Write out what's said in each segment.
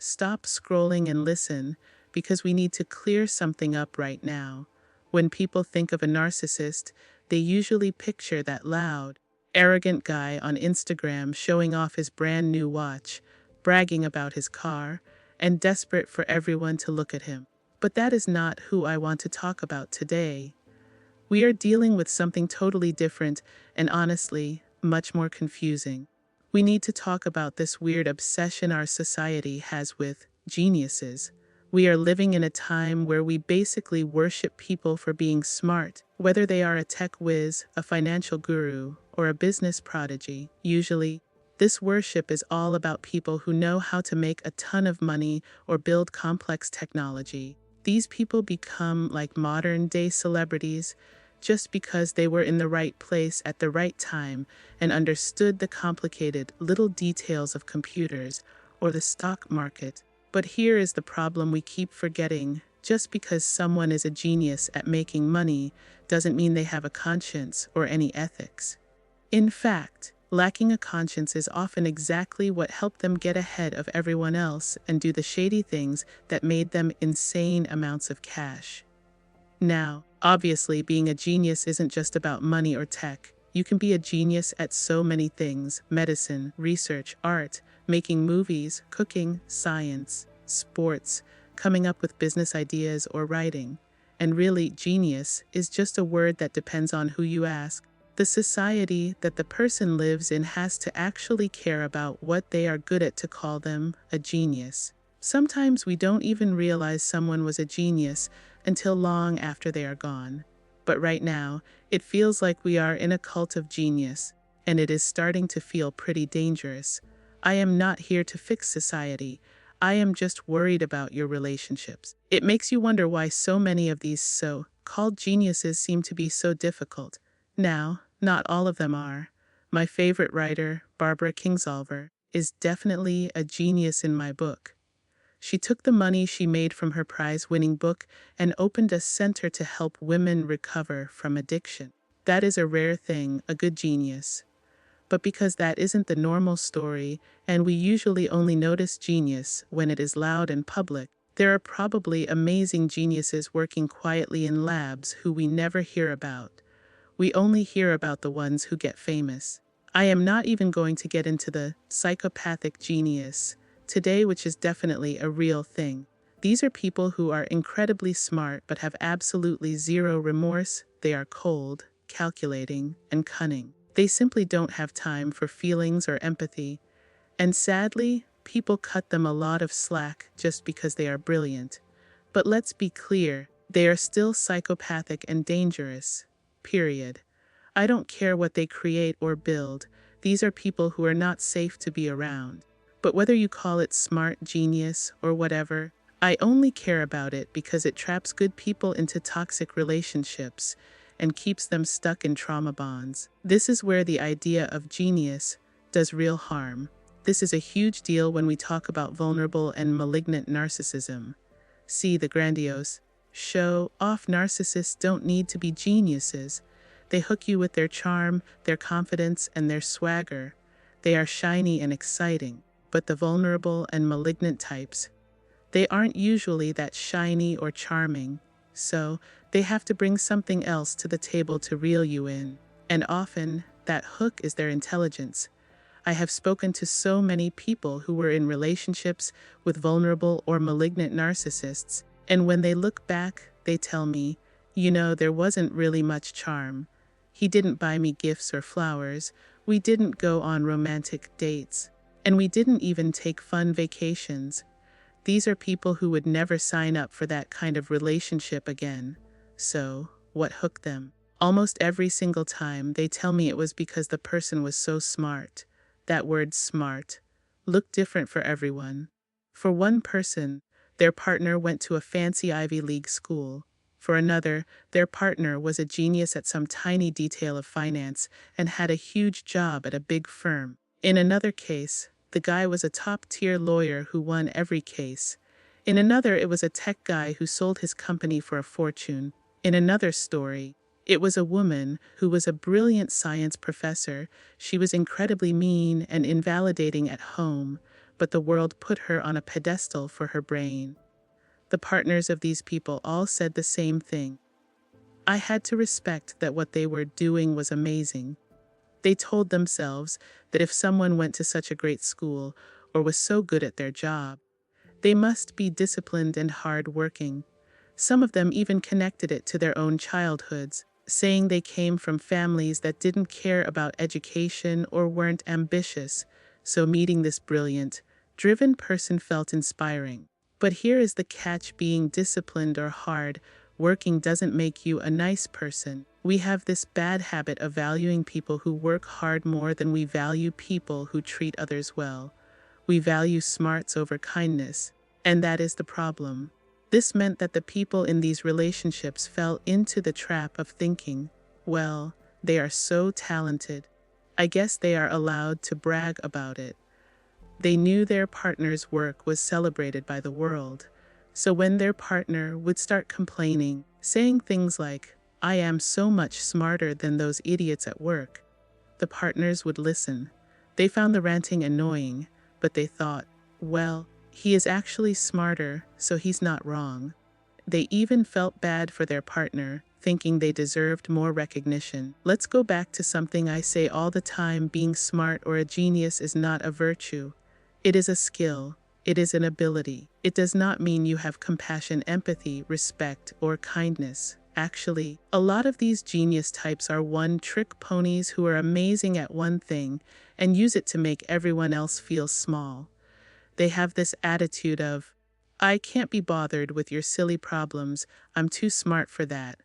stop scrolling and listen, because we need to clear something up right now. When people think of a narcissist, they usually picture that loud, arrogant guy on Instagram showing off his brand new watch, bragging about his car, and desperate for everyone to look at him. But that is not who I want to talk about today. We are dealing with something totally different and honestly, much more confusing. We need to talk about this weird obsession our society has with geniuses. We are living in a time where we basically worship people for being smart, whether they are a tech whiz, a financial guru, or a business prodigy. Usually, this worship is all about people who know how to make a ton of money or build complex technology. These people become like modern-day celebrities just because they were in the right place at the right time and understood the complicated little details of computers or the stock market. But here is the problem we keep forgetting. Just because someone is a genius at making money doesn't mean they have a conscience or any ethics. In fact, lacking a conscience is often exactly what helped them get ahead of everyone else and do the shady things that made them insane amounts of cash. Now, obviously, being a genius isn't just about money or tech. You can be a genius at so many things: medicine, research, art, making movies, cooking, science, sports, coming up with business ideas, or writing. And really, genius is just a word that depends on who you ask. The society that the person lives in has to actually care about what they are good at to call them a genius. Sometimes we don't even realize someone was a genius until long after they are gone. But right now, it feels like we are in a cult of genius, and it is starting to feel pretty dangerous. I am not here to fix society. I am just worried about your relationships. It makes you wonder why so many of these so-called geniuses seem to be so difficult. Now, not all of them are. My favorite writer, Barbara Kingsolver, is definitely a genius in my book. She took the money she made from her prize-winning book and opened a center to help women recover from addiction. That is a rare thing, a good genius. But because that isn't the normal story, and we usually only notice genius when it is loud and public, there are probably amazing geniuses working quietly in labs who we never hear about. We only hear about the ones who get famous. I am not even going to get into the psychopathic genius today, which is definitely a real thing. These are people who are incredibly smart but have absolutely zero remorse. They are cold, calculating, and cunning. They simply don't have time for feelings or empathy. And sadly, people cut them a lot of slack just because they are brilliant. But let's be clear, they are still psychopathic and dangerous. Period. I don't care what they create or build. These are people who are not safe to be around. But whether you call it smart, genius, or whatever, I only care about it because it traps good people into toxic relationships and keeps them stuck in trauma bonds. This is where the idea of genius does real harm. This is a huge deal when we talk about vulnerable and malignant narcissism. See the grandiose, show-off narcissists don't need to be geniuses. They hook you with their charm, their confidence, and their swagger. They are shiny and exciting. But the vulnerable and malignant types, they aren't usually that shiny or charming, so they have to bring something else to the table to reel you in. And often, that hook is their intelligence. I have spoken to so many people who were in relationships with vulnerable or malignant narcissists, and when they look back, they tell me, there wasn't really much charm. He didn't buy me gifts or flowers. We didn't go on romantic dates. And we didn't even take fun vacations. These are people who would never sign up for that kind of relationship again. So, what hooked them? Almost every single time, they tell me it was because the person was so smart. That word smart looked different for everyone. For one person, their partner went to a fancy Ivy League school. For another, their partner was a genius at some tiny detail of finance and had a huge job at a big firm. In another case, the guy was a top-tier lawyer who won every case. In another, it was a tech guy who sold his company for a fortune. In another story, it was a woman who was a brilliant science professor. She was incredibly mean and invalidating at home, but the world put her on a pedestal for her brain. The partners of these people all said the same thing. I had to respect that what they were doing was amazing. They told themselves that if someone went to such a great school or was so good at their job, they must be disciplined and hard-working. Some of them even connected it to their own childhoods, saying they came from families that didn't care about education or weren't ambitious, so meeting this brilliant, driven person felt inspiring. But here is the catch: being disciplined or hard working doesn't make you a nice person. We have this bad habit of valuing people who work hard more than we value people who treat others well. We value smarts over kindness, and that is the problem. This meant that the people in these relationships fell into the trap of thinking, well, they are so talented. I guess they are allowed to brag about it. They knew their partner's work was celebrated by the world. So when their partner would start complaining, saying things like, "I am so much smarter than those idiots at work," the partners would listen. They found the ranting annoying, but they thought, well, he is actually smarter, so he's not wrong. They even felt bad for their partner, thinking they deserved more recognition. Let's go back to something I say all the time: being smart or a genius is not a virtue. It is a skill. It is an ability. It does not mean you have compassion, empathy, respect, or kindness. Actually, a lot of these genius types are one-trick ponies who are amazing at one thing and use it to make everyone else feel small. They have this attitude of, "I can't be bothered with your silly problems. I'm too smart for that."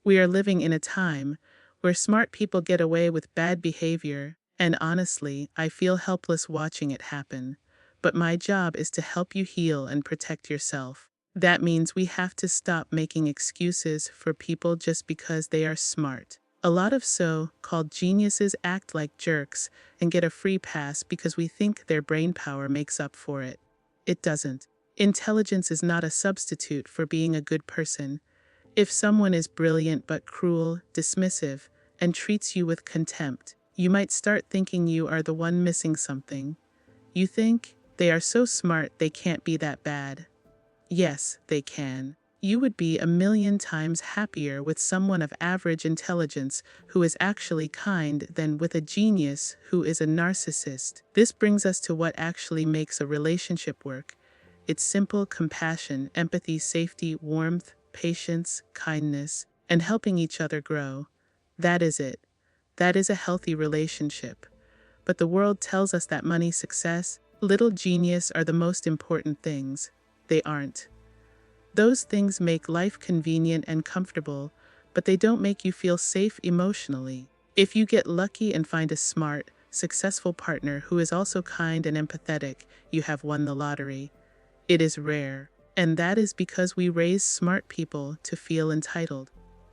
We are living in a time where smart people get away with bad behavior, and honestly, I feel helpless watching it happen. But my job is to help you heal and protect yourself. That means we have to stop making excuses for people just because they are smart. A lot of so-called geniuses act like jerks and get a free pass because we think their brainpower makes up for it. It doesn't. Intelligence is not a substitute for being a good person. If someone is brilliant but cruel, dismissive, and treats you with contempt, you might start thinking you are the one missing something. You think, they are so smart they can't be that bad. Yes, they can. You would be 1,000,000 times happier with someone of average intelligence who is actually kind than with a genius who is a narcissist. This brings us to what actually makes a relationship work. It's simple: compassion, empathy, safety, warmth, patience, kindness, and helping each other grow. That is it. That is a healthy relationship. But the world tells us that money, success, little genius are the most important things. They aren't. Those things make life convenient and comfortable, but they don't make you feel safe emotionally. If you get lucky and find a smart, successful partner who is also kind and empathetic, you have won the lottery. It is rare, and that is because we raise smart people to feel entitled.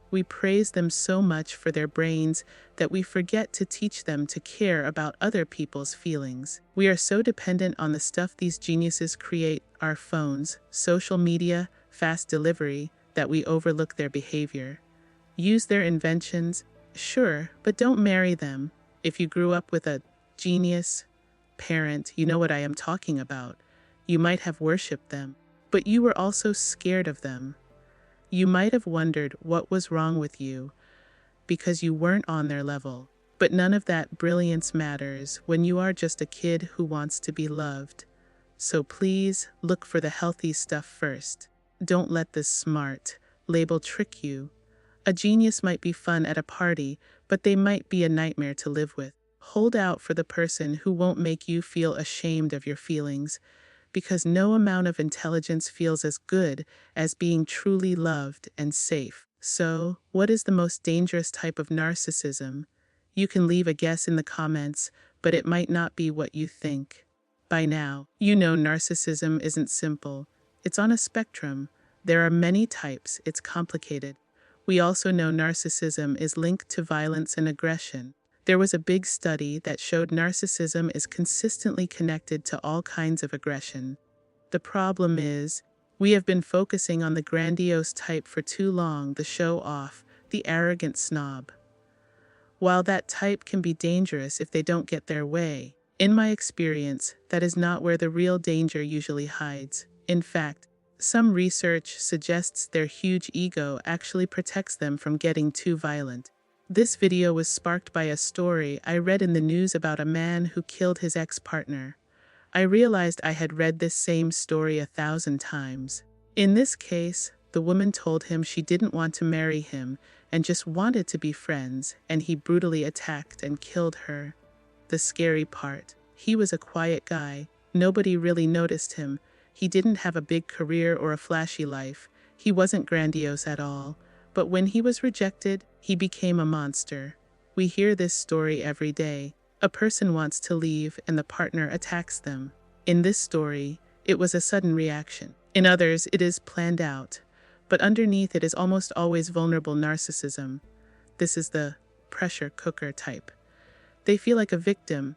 We praise them so much for their brains that we forget to teach them to care about other people's feelings. We are so dependent on the stuff these geniuses create, our phones, social media, fast delivery, that we overlook their behavior. Use their inventions, sure, but don't marry them. If you grew up with a genius parent, you know what I am talking about. You might have worshipped them, but you were also scared of them. You might have wondered what was wrong with you because you weren't on their level. But none of that brilliance matters when you are just a kid who wants to be loved. So please look for the healthy stuff first. Don't let this smart label trick you. A genius might be fun at a party, but they might be a nightmare to live with. Hold out for the person who won't make you feel ashamed of your feelings, because no amount of intelligence feels as good as being truly loved and safe. So, what is the most dangerous type of narcissism? You can leave a guess in the comments, but it might not be what you think. By now, you know narcissism isn't simple. It's on a spectrum. There are many types. It's complicated. We also know narcissism is linked to violence and aggression. There was a big study that showed narcissism is consistently connected to all kinds of aggression. The problem is, we have been focusing on the grandiose type for too long: the show-off, the arrogant snob. While that type can be dangerous if they don't get their way, In my experience, that is not where the real danger usually hides. In fact, some research suggests their huge ego actually protects them from getting too violent. This video was sparked by a story I read in the news about a man who killed his ex-partner. I realized I had read this same story 1,000 times. In this case, the woman told him she didn't want to marry him and just wanted to be friends, and he brutally attacked and killed her. The scary part, he was a quiet guy. Nobody really noticed him. He didn't have a big career or a flashy life. He wasn't grandiose at all. But when he was rejected, he became a monster. We hear this story every day. A person wants to leave and the partner attacks them. In this story, it was a sudden reaction. In others, it is planned out. But underneath it is almost always vulnerable narcissism. This is the pressure cooker type. They feel like a victim.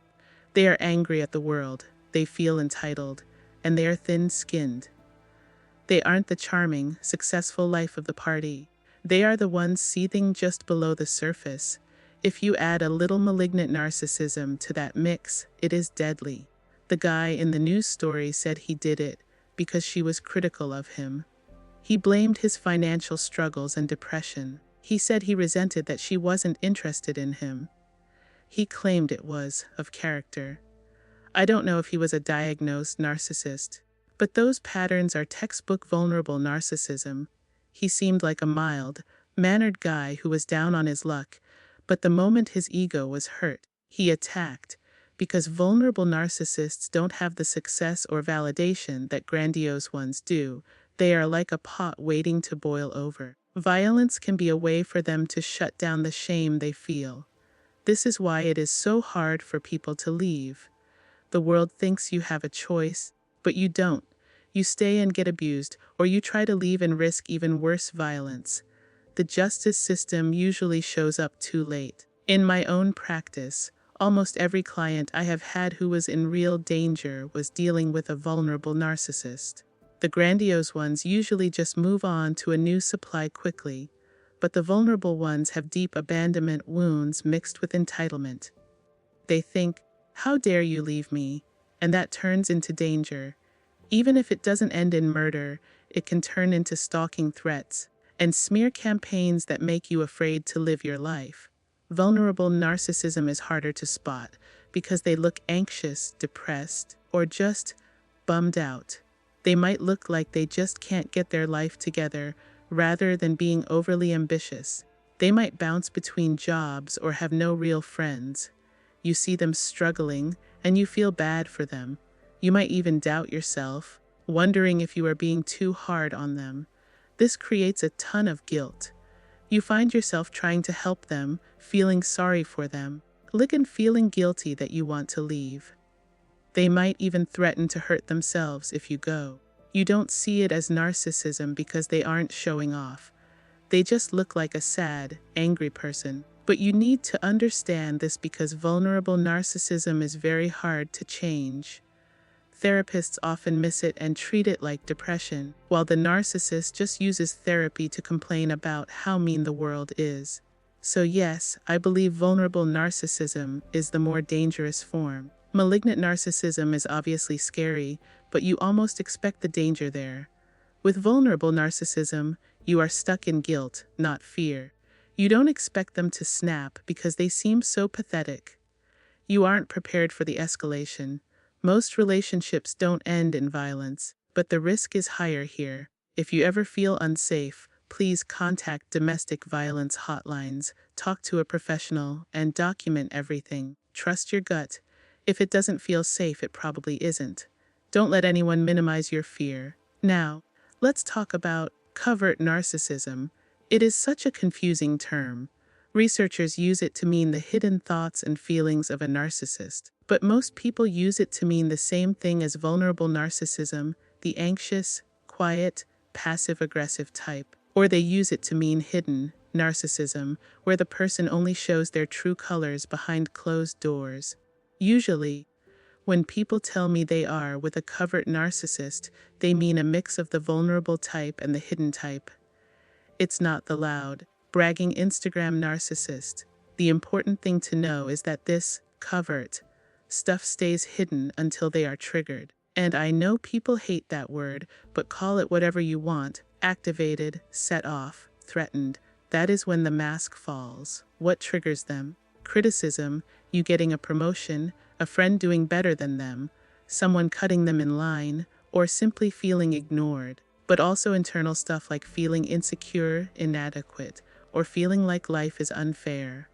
They are angry at the world. They feel entitled. And they are thin-skinned. They aren't the charming, successful life of the party. They are the ones seething just below the surface. If you add a little malignant narcissism to that mix, it is deadly. The guy in the news story said he did it because she was critical of him. He blamed his financial struggles and depression. He said he resented that she wasn't interested in him. He claimed it was of character. I don't know if he was a diagnosed narcissist, but those patterns are textbook vulnerable narcissism. He seemed like a mild, mannered guy who was down on his luck, but the moment his ego was hurt, he attacked, because vulnerable narcissists don't have the success or validation that grandiose ones do. They are like a pot waiting to boil over. Violence can be a way for them to shut down the shame they feel. This is why it is so hard for people to leave. The world thinks you have a choice, but you don't. You stay and get abused, or you try to leave and risk even worse violence. The justice system usually shows up too late. In my own practice, almost every client I have had who was in real danger was dealing with a vulnerable narcissist. The grandiose ones usually just move on to a new supply quickly, but the vulnerable ones have deep abandonment wounds mixed with entitlement. They think, "How dare you leave me?" And that turns into danger. Even if it doesn't end in murder, it can turn into stalking threats and smear campaigns that make you afraid to live your life. Vulnerable narcissism is harder to spot because they look anxious, depressed, or just bummed out. They might look like they just can't get their life together rather than being overly ambitious. They might bounce between jobs or have no real friends. You see them struggling, and you feel bad for them. You might even doubt yourself, wondering if you are being too hard on them. This creates a ton of guilt. You find yourself trying to help them, feeling sorry for them, and feeling guilty that you want to leave. They might even threaten to hurt themselves if you go. You don't see it as narcissism because they aren't showing off. They just look like a sad, angry person. But you need to understand this because vulnerable narcissism is very hard to change. Therapists often miss it and treat it like depression, while the narcissist just uses therapy to complain about how mean the world is. So yes, I believe vulnerable narcissism is the more dangerous form. Malignant narcissism is obviously scary, but you almost expect the danger there. With vulnerable narcissism, you are stuck in guilt, not fear. You don't expect them to snap because they seem so pathetic. You aren't prepared for the escalation. Most relationships don't end in violence, but the risk is higher here. If you ever feel unsafe, please contact domestic violence hotlines, talk to a professional, and document everything. Trust your gut. If it doesn't feel safe, it probably isn't. Don't let anyone minimize your fear. Now, let's talk about covert narcissism. It is such a confusing term. Researchers use it to mean the hidden thoughts and feelings of a narcissist, but most people use it to mean the same thing as vulnerable narcissism, the anxious, quiet, passive-aggressive type. Or they use it to mean hidden narcissism, where the person only shows their true colors behind closed doors. Usually, when people tell me they are with a covert narcissist, they mean a mix of the vulnerable type and the hidden type. It's not the loud, bragging Instagram narcissist. The important thing to know is that this covert Stuff stays hidden until they are triggered. And I know people hate that word, but call it whatever you want. Activated, set off, threatened. That is when the mask falls. What triggers them? Criticism, you getting a promotion, a friend doing better than them, someone cutting them in line, or simply feeling ignored. But also internal stuff like feeling insecure, inadequate, or feeling like life is unfair.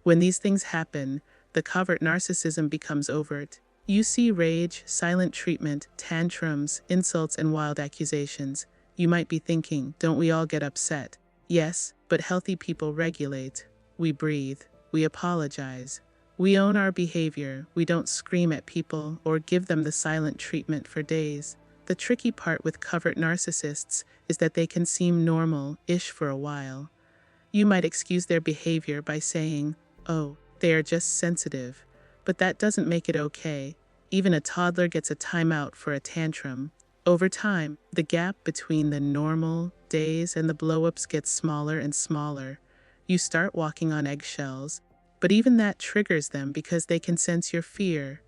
When these things happen, the covert narcissism becomes overt. You see rage, silent treatment, tantrums, insults, and wild accusations. You might be thinking, don't we all get upset? Yes, but healthy people regulate. We breathe. We apologize. We own our behavior. We don't scream at people or give them the silent treatment for days. The tricky part with covert narcissists is that they can seem normal-ish for a while. You might excuse their behavior by saying, oh, they are just sensitive. But that doesn't make it okay. Even a toddler gets a timeout for a tantrum. Over time, the gap between the normal days and the blow-ups gets smaller and smaller. You start walking on eggshells, but even that triggers them because they can sense your fear.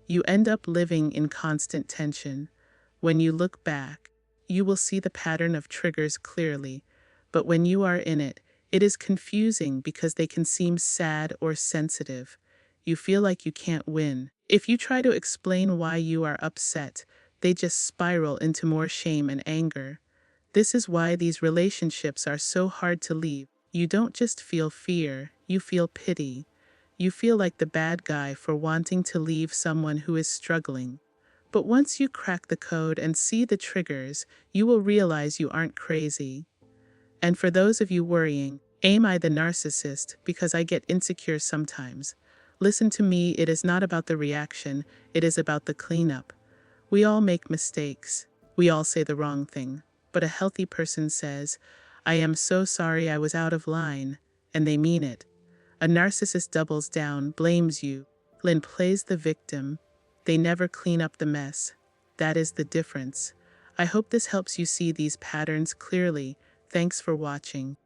You end up living in constant tension. When you look back, you will see the pattern of triggers clearly, but when you are in it, it is confusing because they can seem sad or sensitive. You feel like you can't win. If you try to explain why you are upset, they just spiral into more shame and anger. This is why these relationships are so hard to leave. You don't just feel fear, you feel pity. You feel like the bad guy for wanting to leave someone who is struggling. But once you crack the code and see the triggers, you will realize you aren't crazy. And for those of you worrying, am I the narcissist because I get insecure sometimes? Listen to me, it is not about the reaction, it is about the cleanup. We all make mistakes. We all say the wrong thing. But a healthy person says, I am so sorry I was out of line, and they mean it. A narcissist doubles down, blames you, then plays the victim. They never clean up the mess. That is the difference. I hope this helps you see these patterns clearly. Thanks for watching.